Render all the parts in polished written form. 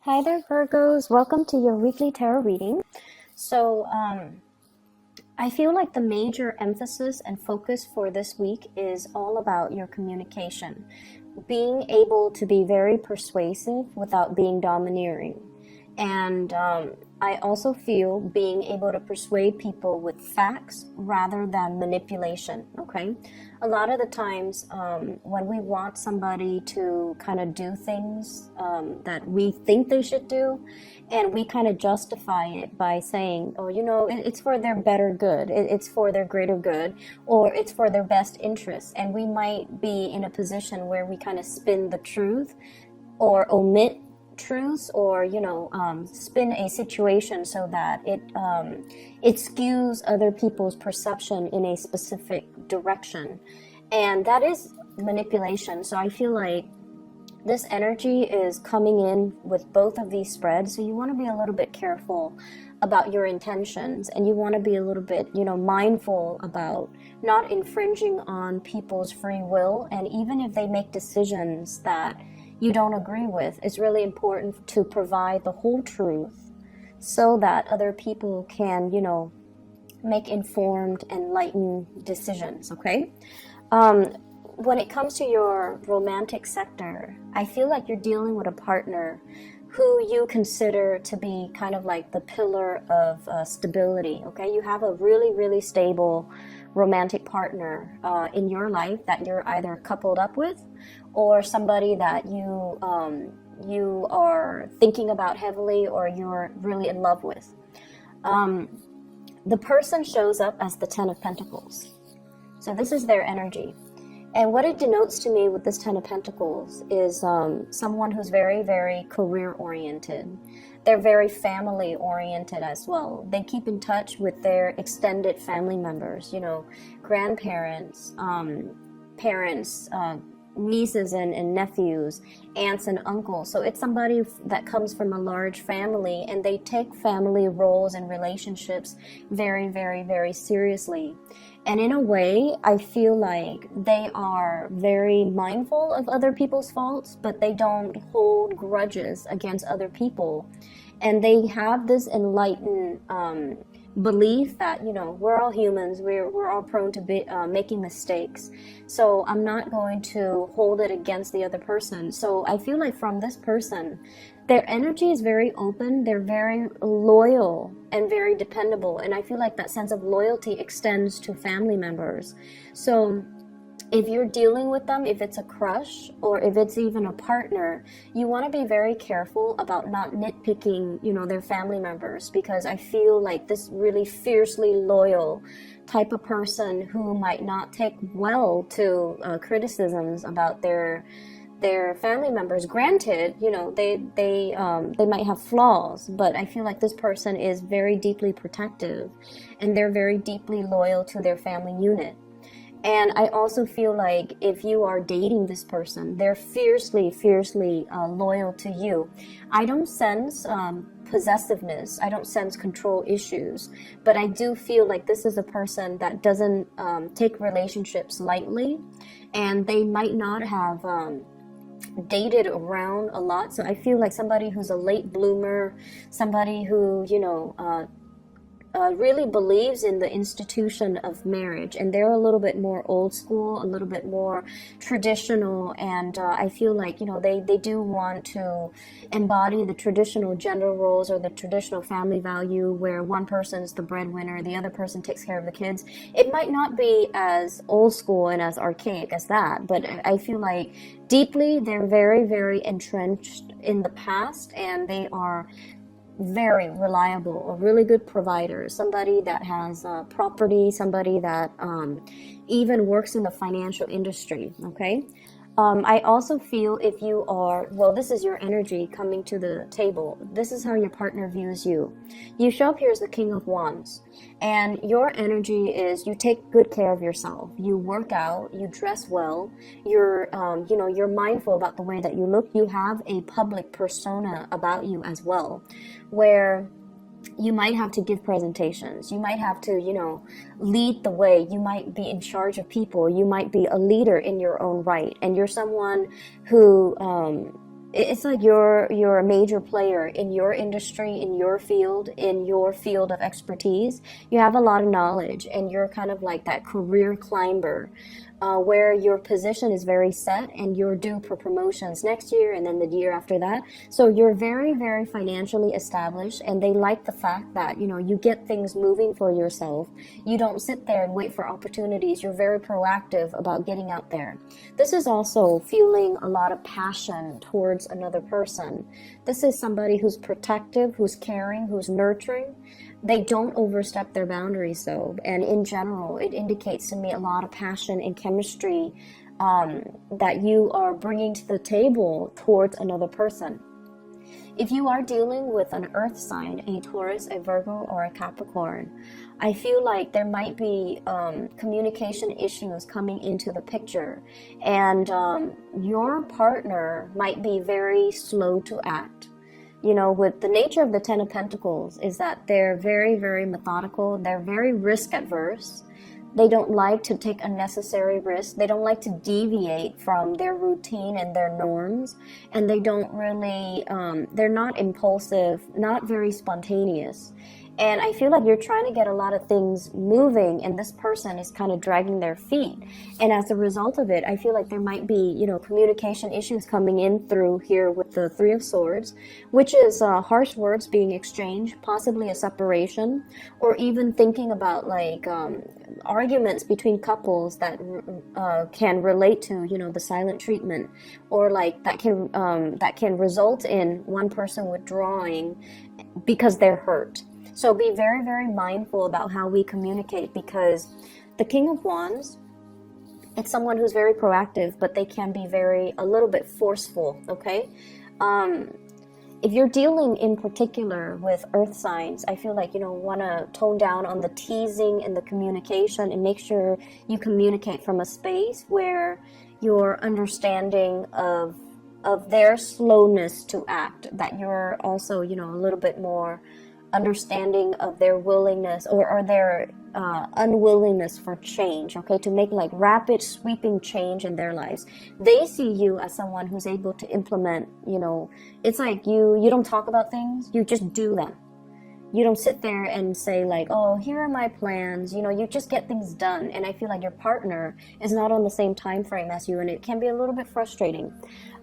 Hi there, Virgos. Welcome to your weekly tarot reading. So, I feel like the major emphasis and focus for this week is all about your communication. Being able to be very persuasive without being domineering. And I also feel being able to persuade people with facts rather than manipulation, okay? A lot of the times when we want somebody to kind of do things that we think they should do, and we kind of justify it by saying, oh, it's for their better good, it's for their greater good, or it's for their best interest. And we might be in a position where we kind of spin the truth or omit truths, or spin a situation so that it skews other people's perception in a specific direction, and that is manipulation. So I feel like this energy is coming in with both of these spreads, so you want to be a little bit careful about your intentions, and you want to be a little bit mindful about not infringing on people's free will. And even if they make decisions that you don't agree with, it's really important to provide the whole truth so that other people can, make informed, enlightened decisions, okay? When it comes to your romantic sector, I feel like you're dealing with a partner who you consider to be kind of like the pillar of stability, okay? You have a really, really stable romantic partner in your life that you're either coupled up with, or somebody that you are thinking about heavily, or you're really in love with. The person shows up as the Ten of Pentacles. So this is their energy. And what it denotes to me with this Ten of Pentacles is someone who's very, very career-oriented. They're very family-oriented as well. They keep in touch with their extended family members, grandparents, parents, nieces and nephews, aunts and uncles. So it's somebody that comes from a large family, and they take family roles and relationships very, very, very seriously. And in a way, I feel like they are very mindful of other people's faults, but they don't hold grudges against other people. And they have this enlightened belief that, we're all humans, we're all prone to making mistakes. So I'm not going to hold it against the other person. So I feel like from this person, their energy is very open, they're very loyal and very dependable. And I feel like that sense of loyalty extends to family members. So if you're dealing with them, if it's a crush or if it's even a partner, you want to be very careful about not nitpicking, their family members, because I feel like this really fiercely loyal type of person who might not take well to criticisms about their family members. Granted, they might have flaws, but I feel like this person is very deeply protective, and they're very deeply loyal to their family unit. And I also feel like if you are dating this person, they're fiercely, fiercely loyal to you. I don't sense possessiveness. I don't sense control issues. But I do feel like this is a person that doesn't take relationships lightly. And they might not have dated around a lot. So I feel like somebody who's a late bloomer, somebody who, really believes in the institution of marriage, and they're a little bit more old school, a little bit more traditional, and I feel like they do want to embody the traditional gender roles or the traditional family value where one person's the breadwinner, the other person takes care of the kids. It might not be as old school and as archaic as that, but I feel like deeply they're very, very entrenched in the past, and they are very reliable, a really good provider, somebody that has property, somebody that even works in the financial industry, okay? I also feel if you are, this is your energy coming to the table. This is how your partner views you. You show up here as the King of Wands, and your energy is you take good care of yourself. You work out, you dress well, you're mindful about the way that you look. You have a public persona about you as well, where you might have to give presentations. You might have to, lead the way. You might be in charge of people. You might be a leader in your own right. And you're someone who it's like you're a major player in your industry, in your field of expertise. You have a lot of knowledge, and you're kind of like that career climber, where your position is very set and you're due for promotions next year and then the year after that. So you're very, very financially established, and they like the fact that, you know, you get things moving for yourself. You don't sit there and wait for opportunities. You're very proactive about getting out there. This is also feeling a lot of passion towards another person. This is somebody who's protective, who's caring, who's nurturing. They don't overstep their boundaries, though, and in general, it indicates to me a lot of passion and chemistry that you are bringing to the table towards another person. If you are dealing with an earth sign, a Taurus, a Virgo, or a Capricorn, I feel like there might be communication issues coming into the picture, and your partner might be very slow to act. You know, with the nature of the Ten of Pentacles is that they're very, very methodical. They're very risk adverse. They don't like to take unnecessary risks. They don't like to deviate from their routine and their norms. And they don't really, they're not impulsive, not very spontaneous. And I feel like you're trying to get a lot of things moving, and this person is kind of dragging their feet. And as a result of it, I feel like there might be, you know, communication issues coming in through here with the Three of Swords, which is harsh words being exchanged, possibly a separation, or even thinking about like arguments between couples that can relate to, you know, the silent treatment, or like that can result in one person withdrawing because they're hurt. So be very, very mindful about how we communicate, because the King of Wands, it's someone who's very proactive, but they can be a little bit forceful, okay? If you're dealing in particular with earth signs, I feel like, you know, want to tone down on the teasing and the communication, and make sure you communicate from a space where you're understanding of their slowness to act, that you're also, you know, a little bit more understanding of their willingness or their unwillingness for change, okay, to make like rapid sweeping change in their lives. They see you as someone who's able to implement, you know, it's like you don't talk about things, you just do them. You don't sit there and say like, oh, here are my plans, you know, you just get things done. And I feel like your partner is not on the same time frame as you, and it can be a little bit frustrating.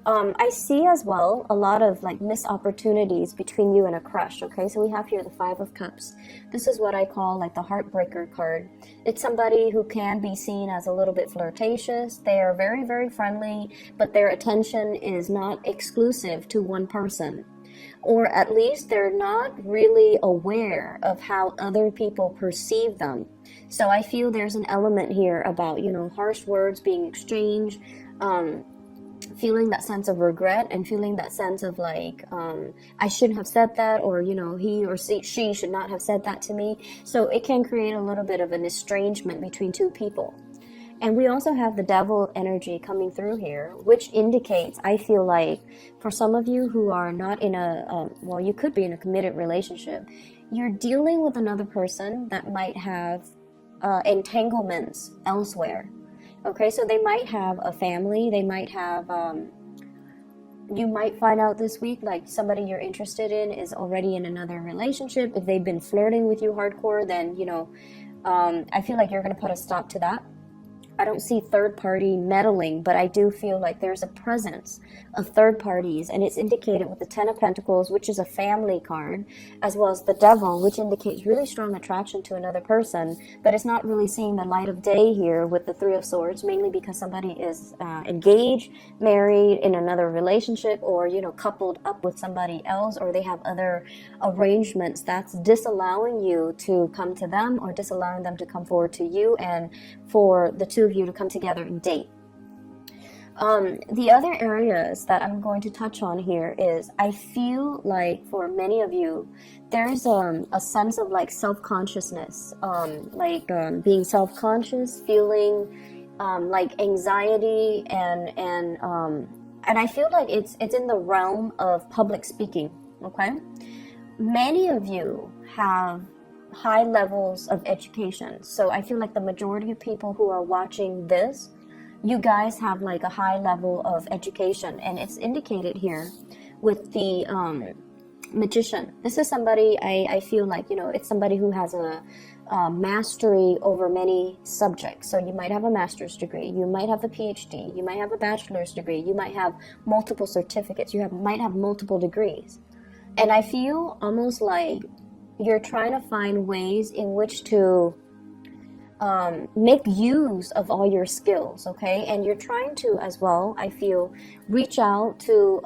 I see as well a lot of like missed opportunities between you and a crush, okay? So we have here the Five of Cups. This is what I call like the heartbreaker card. It's somebody who can be seen as a little bit flirtatious. They are very, very friendly, but their attention is not exclusive to one person. Or at least they're not really aware of how other people perceive them. So I feel there's an element here about, you know, harsh words being exchanged, feeling that sense of regret, and feeling that sense of like, I shouldn't have said that, or, you know, he or she should not have said that to me. So it can create a little bit of an estrangement between two people. And we also have the Devil energy coming through here, which indicates, I feel like, for some of you who are not in well, you could be in a committed relationship, you're dealing with another person that might have entanglements elsewhere. Okay, so they might have a family, they might have, you might find out this week, like somebody you're interested in is already in another relationship. If they've been flirting with you hardcore, then, you know, I feel like you're going to put a stop to that. I don't see third party meddling, but I do feel like there's a presence of third parties, and it's indicated with the Ten of Pentacles, which is a family card, as well as the Devil, which indicates really strong attraction to another person, but it's not really seeing the light of day here with the Three of Swords, mainly because somebody is engaged, married, in another relationship, or, you know, coupled up with somebody else, or they have other arrangements that's disallowing you to come to them, or disallowing them to come forward to you, and for the two of you to come together and date. The other areas that I'm going to touch on here is, I feel like for many of you, there's a sense of like self-consciousness, being self-conscious, feeling like anxiety, and I feel like it's in the realm of public speaking. Okay, many of you have high levels of education, so I feel like the majority of people who are watching this you guys have like a high level of education, and it's indicated here with the magician. This is somebody, I feel like, you know, it's somebody who has a mastery over many subjects. So you might have a master's degree, you might have a PhD, you might have a bachelor's degree, you might have multiple certificates, might have multiple degrees. And I feel almost like you're trying to find ways in which to make use of all your skills, okay? And you're trying to, as well, I feel, reach out to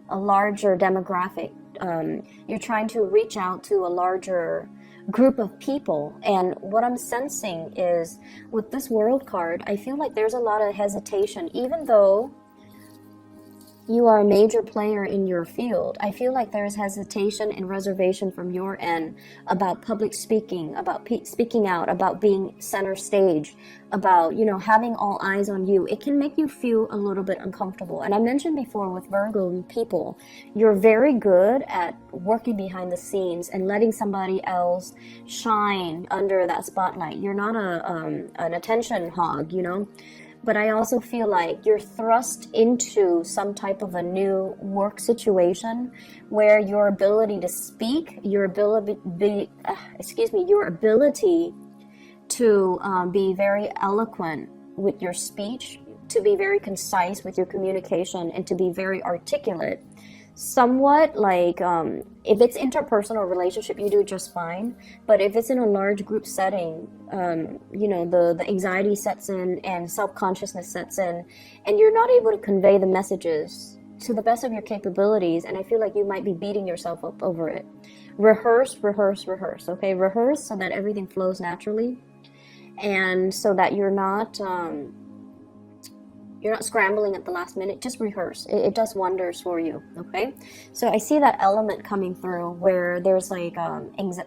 a larger demographic. You're trying to reach out to a larger group of people. And what I'm sensing is, with this World card, I feel like there's a lot of hesitation. Even though you are a major player in your field, I feel like there's hesitation and reservation from your end about public speaking, about speaking out, about being center stage, about, you know, having all eyes on you. It can make you feel a little bit uncomfortable. And I mentioned before, with Virgo people, you're very good at working behind the scenes and letting somebody else shine under that spotlight. You're not an attention hog, you know. But I also feel like you're thrust into some type of a new work situation where your ability to speak, your ability to be very eloquent with your speech, to be very concise with your communication, and to be very articulate. Somewhat like, if it's interpersonal relationship, you do just fine. But if it's in a large group setting, you know, the anxiety sets in and self-consciousness sets in, and you're not able to convey the messages to the best of your capabilities. And I feel like you might be beating yourself up over it. Rehearse, okay? Rehearse so that everything flows naturally, and so that you're not scrambling at the last minute. Just rehearse. It does wonders for you, okay? So I see that element coming through where there's like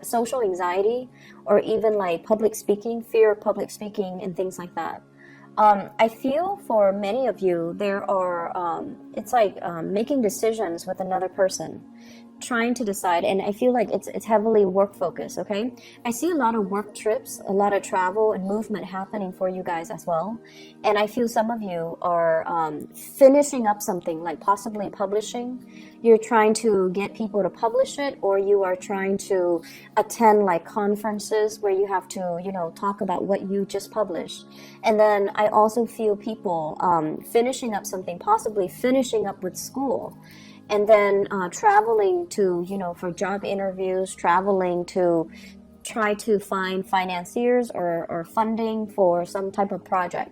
social anxiety, or even like public speaking, fear of public speaking and things like that. I feel for many of you, there are, it's like making decisions with another person, trying to decide, and I feel like it's heavily work focused, okay? I see a lot of work trips, a lot of travel and movement happening for you guys as well. And I feel some of you are finishing up something, like possibly publishing. You're trying to get people to publish it, or you are trying to attend like conferences where you have to, you know, talk about what you just published. And then I also feel people finishing up something, possibly finishing up with school. And then traveling to, you know, for job interviews, traveling to try to find financiers or funding for some type of project.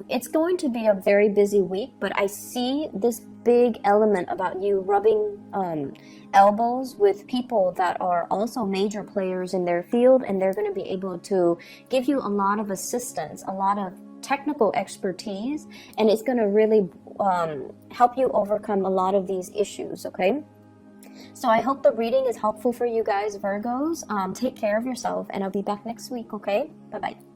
It's going to be a very busy week, but I see this big element about you rubbing elbows with people that are also major players in their field, and they're going to be able to give you a lot of assistance, a lot of technical expertise, and it's going to really help you overcome a lot of these issues, okay? So I hope the reading is helpful for you guys, Virgos. Take care of yourself, and I'll be back next week, okay? Bye-bye.